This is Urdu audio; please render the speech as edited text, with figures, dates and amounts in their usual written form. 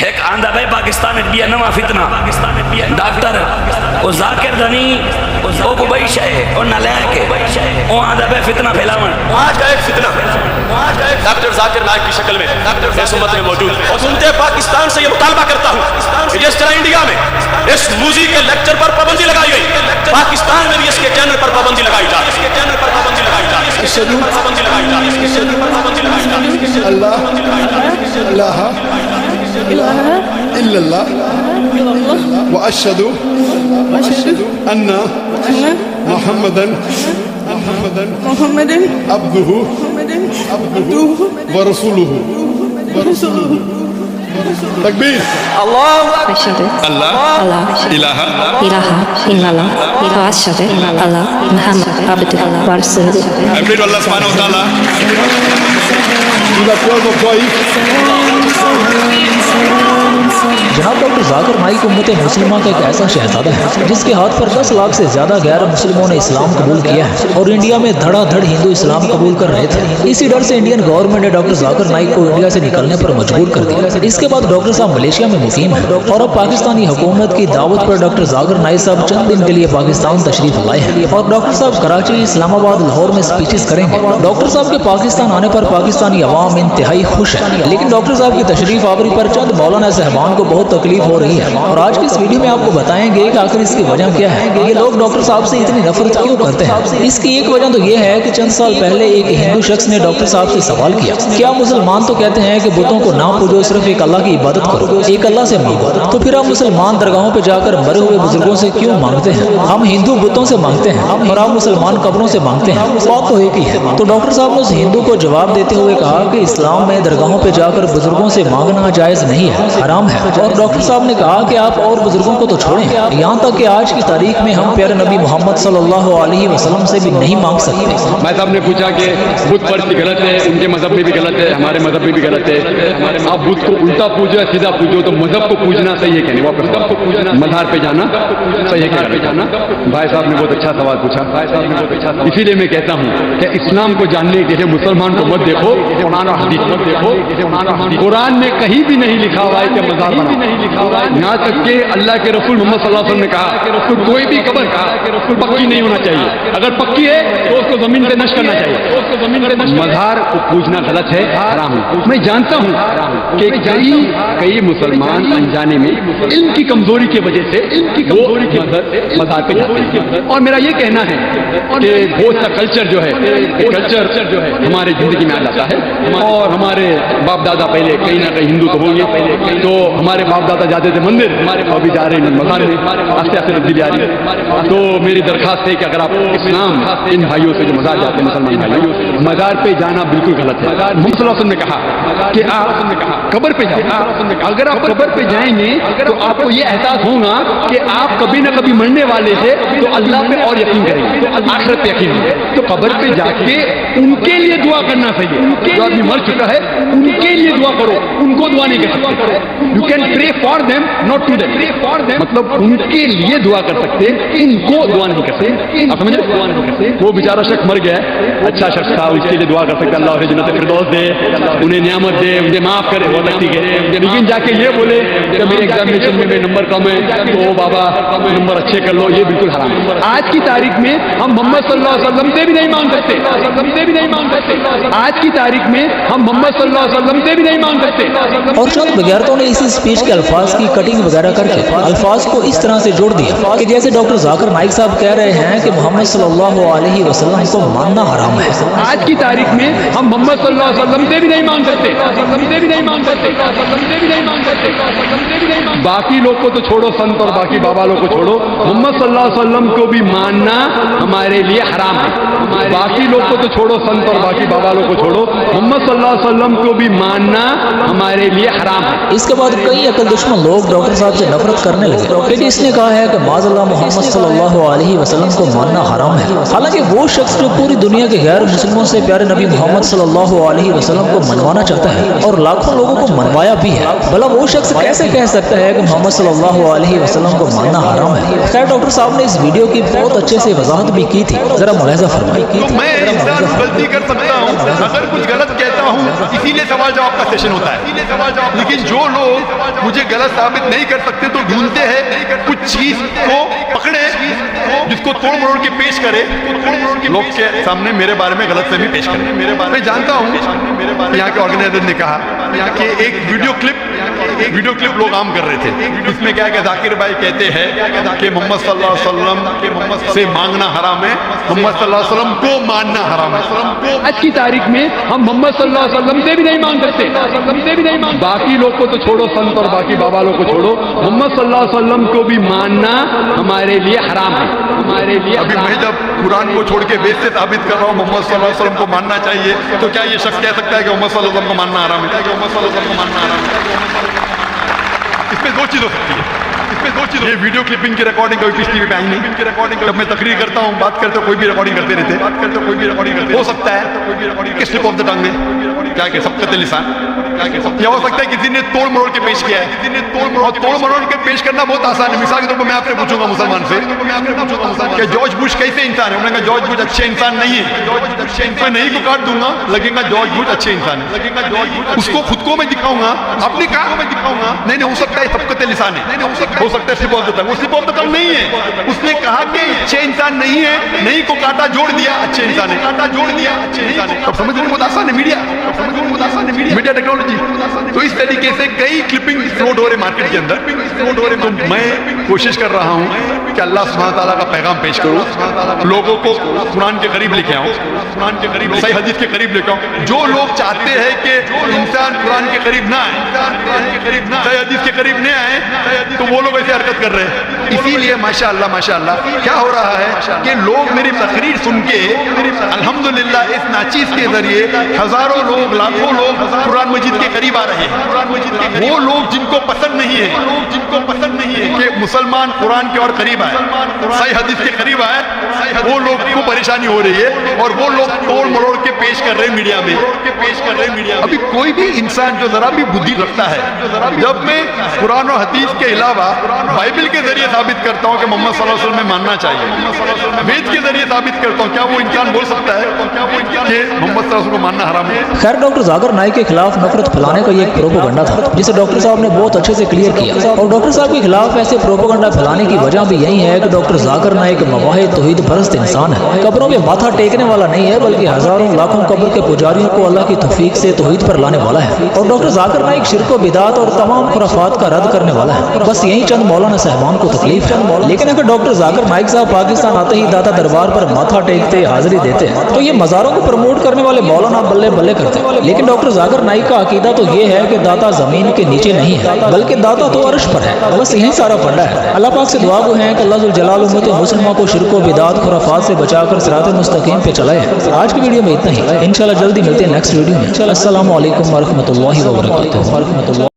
ایک آندھا بھائی پاکستان بیا نواں فتنہ ڈاکٹر او ذاکر دنی او کو بھائی شے او نالائق ہے او آندھا بھائی فتنہ پھیلاون. آج کا ایک فتنہ ڈاکٹر ذاکر نائک کی شکل میں اس امت میں موجود ہے. اور سنتے پاکستان سے یہ مطالبہ کرتا ہوں کہ جس طرح انڈیا میں اس موزی کے لیکچر پر پابندی لگائی گئی, پاکستان میں بھی اس کے چینل پر پابندی لگائی جائے. اللہ الہ الا اللہ واشهد ان محمدا عبده ورسوله. تکبیر. اللہ اللہ الہ الا اللہ واشهد ان محمد عبدہ ورسولہ. I pray to Allah subhanahu wa ta'ala. جناب ڈاکٹر ذاکر نائک امت مسلمہ کا ایک ایسا شہزادہ ہے جس کے ہاتھ پر 10 لاکھ سے زیادہ غیر مسلموں نے اسلام قبول کیا ہے اور انڈیا میں دھڑا دھڑ ہندو اسلام قبول کر رہے تھے. اسی ڈر سے انڈین گورنمنٹ نے ڈاکٹر ذاکر نائک کو انڈیا سے نکلنے پر مجبور کر دیا. اس کے بعد ڈاکٹر صاحب ملیشیا میں مقیم ہیں اور اب پاکستانی حکومت کی دعوت پر ڈاکٹر ذاکر نائک صاحب چند دن کے لیے پاکستان تشریف لائے ہیں اور ڈاکٹر صاحب کراچی, اسلام آباد, لاہور میں اسپیچز کریں گے. ڈاکٹر صاحب کے پاکستان آنے پر پاکستانی عوام انتہائی خوش ہے, لیکن ڈاکٹر صاحب کی تشریف آوری پر چند مولانا صاحبان کو بہت تکلیف ہو رہی ہے اور آج کی اس ویڈیو میں آپ کو بتائیں گے کہ آخر اس کی وجہ کیا ہے. یہ لوگ ڈاکٹر صاحب سے اتنی نفرت کیوں کرتے ہیں؟ اس کی ایک وجہ تو یہ ہے کہ چند سال پہلے ایک ہندو شخص نے ڈاکٹر صاحب سے سوال کیا, کیا مسلمان تو کہتے ہیں کہ بتوں کو نہ پوجو, صرف ایک اللہ کی عبادت کرو, ایک اللہ سے مانگو, تو پھر ہم مسلمان درگاہوں پہ جا کر مرے ہوئے بزرگوں سے کیوں مانگتے ہیں؟ ہم ہندو بتوں سے مانگتے ہیں اور آپ مسلمان قبروں سے مانگتے ہیں, بات تو ایک ہی ہے. تو ڈاکٹر صاحب نے اس ہندو کو جواب دیتے ہوئے کہا کہ اسلام میں درگاہوں پہ جا کر بزرگوں سے مانگنا جائز نہیں ہے, حرام ہے. اور ڈاکٹر صاحب نے کہا کہ آپ اور بزرگوں کو تو چھوڑیں, یہاں تک کہ آج کی تاریخ میں ہم پیارے نبی محمد صلی اللہ علیہ وسلم سے بھی نہیں مانگ سکتے. میں صاحب نے پوچھا کہ بت پرستی غلط ہے, ان کے مذہب میں بھی غلط ہے, ہمارے مذہب میں بھی غلط ہے. آپ بت کو الٹا پوجو یا سیدھا پوجو, تو مذہب کو پوجنا صحیح ہے کہ نہیں؟ مذہب کو پوجنا, مزار پہ جانا صحیح ہے کہ نہیں؟ بھائی صاحب نے بہت اچھا سوال پوچھا. اسی لیے میں کہتا ہوں کہ اسلام کو جاننے کے لیے مسلمان کو مت دیکھو, قرآن اور حدیث مت دیکھو. قرآن میں کہیں بھی نہیں لکھا ہوا ہے کہ مزار بناؤ, یہاں تک کہ اللہ کے رسول محمد صلی اللہ علیہ وسلم نے کہا کہ کوئی بھی قبر پکی نہیں ہونا چاہیے, اگر پکی ہے تو اس کو زمین پہ نش کرنا چاہیے. مزار کو پوجنا غلط ہے, حرام ہے. میں جانتا ہوں کہ کئی مسلمان انجانے میں علم کی کمزوری کی وجہ سے مزار پہ جاتے ہیں, اور میرا یہ کہنا ہے کہ بہت سا کلچر جو ہے ہمارے زندگی میں آ جاتا ہے, اور ہمارے باپ دادا پہلے کہیں نہ کہیں ہندو تو ہوں گے, تو ہمارے باپ دادا جاتے تھے مندر, ابھی جا رہے ہیں مزار میں, آستے آستے تبدیلی آ رہی ہے. تو میری درخواست ہے کہ اگر آپ اسلام ان بھائیوں سے جو مزار جاتے ہیں مسلمان بھائیوں, مزار پہ جانا بالکل غلط ہے. محمد صلی اللہ علیہ وسلم نے کہا کہ آپ قبر پہ جائیں, اگر آپ قبر پہ جائیں گے تو آپ کو یہ احساس ہوگا کہ آپ کبھی نہ کبھی مرنے والے تھے, تو اللہ پہ اور یقین کریں گے, آخرت پہ یقین ہوگا. تو قبر پہ جا کے ان کے لیے دعا کرنا چاہیے, جو آدمی مر چکا ہے ان کے لیے دعا کرو, ان کو دعا نہیں کر سکتے. You can pray for them not to them, مطلب ان کے لیے دعا کر سکتے, ان کو دعا نہیں کرتے. آپ سمجھے؟ وہ بیچارہ شخص مر گیا ہے, اچھا شخص تھا, اس کے لیے دعا کر سکتے اللہ انہیں جنت فردوس دے, انہیں نعمت دے, انہیں معاف کرے, وہ ٹھیک ہے. لیکن جا کے یہ بولے کہ میرے ایگزامینیشن میں میرے نمبر کم ہے تو بابا نمبر اچھے کر لو, یہ بالکل حرام ہے. آج کی تاریخ میں ہم محمد صلی اللہ علیہ وسلم سے بھی نہیں مانگ سکتے, آج کی تاریخ میں ہم محمد صلی اللہ علیہ وسلم سے بھی نہیں مانگ سکتے. اور چند بغیرتوں نے اسی اسپیچ کے الفاظ کی کٹنگ وغیرہ کر کے الفاظ کو اس طرح سے جوڑ دیا کہ جیسے ڈاکٹر ذاکر نائک صاحب کہہ رہے ہیں کہ محمد صلی اللہ علیہ وسلم کو ماننا حرام ہے. آج کی تاریخ میں ہم محمد صلی اللہ علیہ وسلم سے بھی نہیں مانگ سکتے. باقی لوگ کو تو چھوڑو, سنت اور باقی بابا لوگ کو چھوڑو, محمد صلی اللہ علیہ وسلم کو بھی ماننا ہمارے لیے حرام ہے. باقی لوگ کو تو چھوڑو, سنت اور باقی بابا لوگ کو چھوڑو, محمد صلی اللہ علیہ وسلم کو بھی ماننا ہمارے لیے حرام ہے. اس کے بعد کئی عقل دشمن تمام لوگ ڈاکٹر صاحب سے نفرت کرنے لگے کیونکہ اس نے کہا ہے کہ معاذ اللہ محمد صلی اللہ علیہ وسلم کو ماننا حرام ہے۔ حالانکہ وہ شخص جو پوری دنیا کے غیر مسلموں سے پیارے نبی محمد صلی اللہ علیہ وسلم کو منوانا چاہتا ہے اور لاکھوں لوگوں کو منوایا بھی ہے، بھلا وہ شخص کیسے کہہ سکتا ہے کہ محمد صلی اللہ علیہ وسلم کو ماننا حرام ہے؟ خیر ڈاکٹر صاحب نے اس ویڈیو کی بہت اچھے سے وضاحت بھی کی تھی، ذرا ملاحظہ فرمائیں۔ تو میں انسان غلطی کر سکتا ہوں، اگر کچھ غلط کہتا ہوں، اسی لیے سوال جواب کا سیشن ہوتا ہے، لیکن جو لوگ مجھے غلط ثابت نہیں کر سکتے تو ڈھونڈتے ہیں کچھ چیز کو پکڑے جس کو توڑ مروڑ کے پیش کرے، لوگ کے سامنے میرے بارے میں غلط فہمی پیش کرے۔ میں جانتا ہوں یہاں کے آرگنائزر نے کہا کہ ایک ویڈیو کلپ لوگ عام کر رہے تھے، اس میں کیا کہ ذاکر بھائی کہتے ہیں کہ محمد صلی اللہ علیہ وسلم سے مانگنا حرام ہے، محمد صلی اللہ علیہ وسلم کو ماننا حرام ہے۔ آج کی تاریخ میں ہم محمد صلی اللہ علیہ وسلم سے بھی نہیں مانگ سکتے، باقی لوگ کو تو چھوڑو، سنت اور باقی بابا لوگ کو چھوڑو، محمد صلی اللہ علیہ وسلم کو بھی ماننا ہمارے لیے حرام ہے، ہمارے لیے۔ ابھی میں جب قرآن کو چھوڑ کے بیس سے ثابت کر رہا ہوں محمد صلی اللہ علیہ وسلم کو ماننا چاہیے، تو کیا یہ شخص کہہ سکتا ہے کہ محمد صلی اللہ علیہ وسلم کو ماننا حرام ہے؟ اس میں دو چیز ہو سکتی ہے، یہ ویڈیو کلپنگ کی ریکارڈنگ کوئی پچھلی پہ آئی نہیں، جب میں تقریر کرتا ہوں بات کرتے کوئی بھی ریکارڈنگ کرتے رہتے، ہو سکتا ہے کہ سلپ آف دا ٹنگ میں کیا کہ سبقت لسان، یا ہو سکتا ہے کسی نے توڑ مروڑ کے پیش کیا ہے، اور توڑ مروڑ کے پیش کرنا بہت آسان ہے۔ مثال کے طور پر میں آپ سے پوچھوں گا مسلمان سے کہ جارج بش کیسے انسان ہے، انہوں نے کہا جارج بش اچھے انسان نہیں ہے، میں نہیں کو کاٹ دوں گا، لگے گا جارج بش اچھے انسان ہے، اس کو خود کو میں دکھاؤں گا، اپنی کہا میں دکھاؤں گا، نہیں ہو سکتا ہے سبقت لسان ہے، ہو سکتا ہے سلپ آف دا ٹنگ، وہ سلپ آف دا ٹنگ نہیں ہے، اس نے کہا کہ اچھے انسان نہیں ہے، نہیں کو کاٹا جوڑ دیا اچھے انسان ہے، اب سمجھنے بہت آسان ہے، میڈیا ٹیکنالوجی۔ تو اس طریقے سے کئی کلپنگ فلوٹ ہو رہے مارکیٹ کے اندر، تو میں کوشش کر رہا ہوں کہ اللہ سبحانہ تعالیٰ کا پیغام پیش کروں، لوگوں کو قرآن کے قریب لے کے آؤں، صحیح حدیث کے قریب لے کے آؤں۔ جو لوگ چاہتے ہیں کہ انسان قرآن کے قریب نہ آئے، صحیح حدیث کے قریب نہ آئے، تو وہ لوگ ایسے حرکت کر رہے ہیں۔ اسی لیے ماشاءاللہ کیا ہو رہا ہے کہ لوگ میری تقریر سن کے الحمدللہ اس ناچیز کے ذریعے ہزاروں لوگ، لاکھوں لوگ قرآن مجید کے قریب آ رہے ہیں۔ وہ لوگ جن کو پسند نہیں ہے کہ مسلمان قرآن کے اور قریب آئے، صحیح حدیث کے قریب آئے، وہ لوگ کو پریشانی ہو رہی ہے، اور وہ لوگ توڑ مروڑ کے پیش کر رہے ہیں میڈیا میں۔ ابھی کوئی بھی انسان جو ذرا بھی بدھی رکھتا ہے، جب میں قرآن و حدیث کے علاوہ بائبل کے ذریعے ثابت کرتا ہوں کہ محمد صلی اللہ علیہ وسلم میں ماننا چاہیے، وید کے ذریعے ثابت کرتا ہوں، کیا وہ انسان بول سکتا ہے کہ محمد صلی اللہ علیہ وسلم کو ماننا حرام ہے؟ خیر ڈاکٹر ذاکر نائک کے خلاف نفرت پھیلانے کا یہ ایک پروپیگنڈا تھا جسے ڈاکٹر صاحب نے بہت اچھے سے کلیئر کیا، اور ڈاکٹر صاحب کے خلاف ایسے پروپیگنڈا پھیلانے کی وجہ بھی یہی ہے کہ ڈاکٹر ذاکر نائک مواحد توحید پرست انسان ہے، قبروں پہ ماتھا ٹیکنے والا نہیں ہے، بلکہ ہزاروں لاکھوں قبر کے پجاریوں کو اللہ کی توفیق سے توحید پر لانے والا ہے، اور ڈاکٹر ذاکر نائک شرک و بدعت اور تمام خرافات کا رد کرنے والا ہے۔ بس یہی چند مولانا صاحبان کو تکلیف ہے، لیکن اگر ڈاکٹر ذاکر نائک صاحب پاکستان آتے ہی داتا دربار پر ماتھا ٹیکتے، حاضری دیتے، تو یہ مزاروں کو پروموٹ کرنے والے مولانا بلے بلے کرتے۔ لیکن ڈاکٹر ذاکر نائک کا عقیدہ تو یہ ہے کہ داتا زمین کے نیچے نہیں ہے، بلکہ داتا تو عرش پر ہے۔ بس یہی سارا پڑا ہے۔ اللہ پاک سے دعا گو ہیں کہ اللہ ذوالجلال امت مسلمہ کو شرک و بدعات خرافات سے بچا کر صراط مستقیم پہ چلائے۔ آج کی ویڈیو میں اتنا ہی، انشاءاللہ جلدی ملتے ہیں نیکسٹ ویڈیو میں۔ السلام علیکم ورحمۃ اللہ وبرکاتہ۔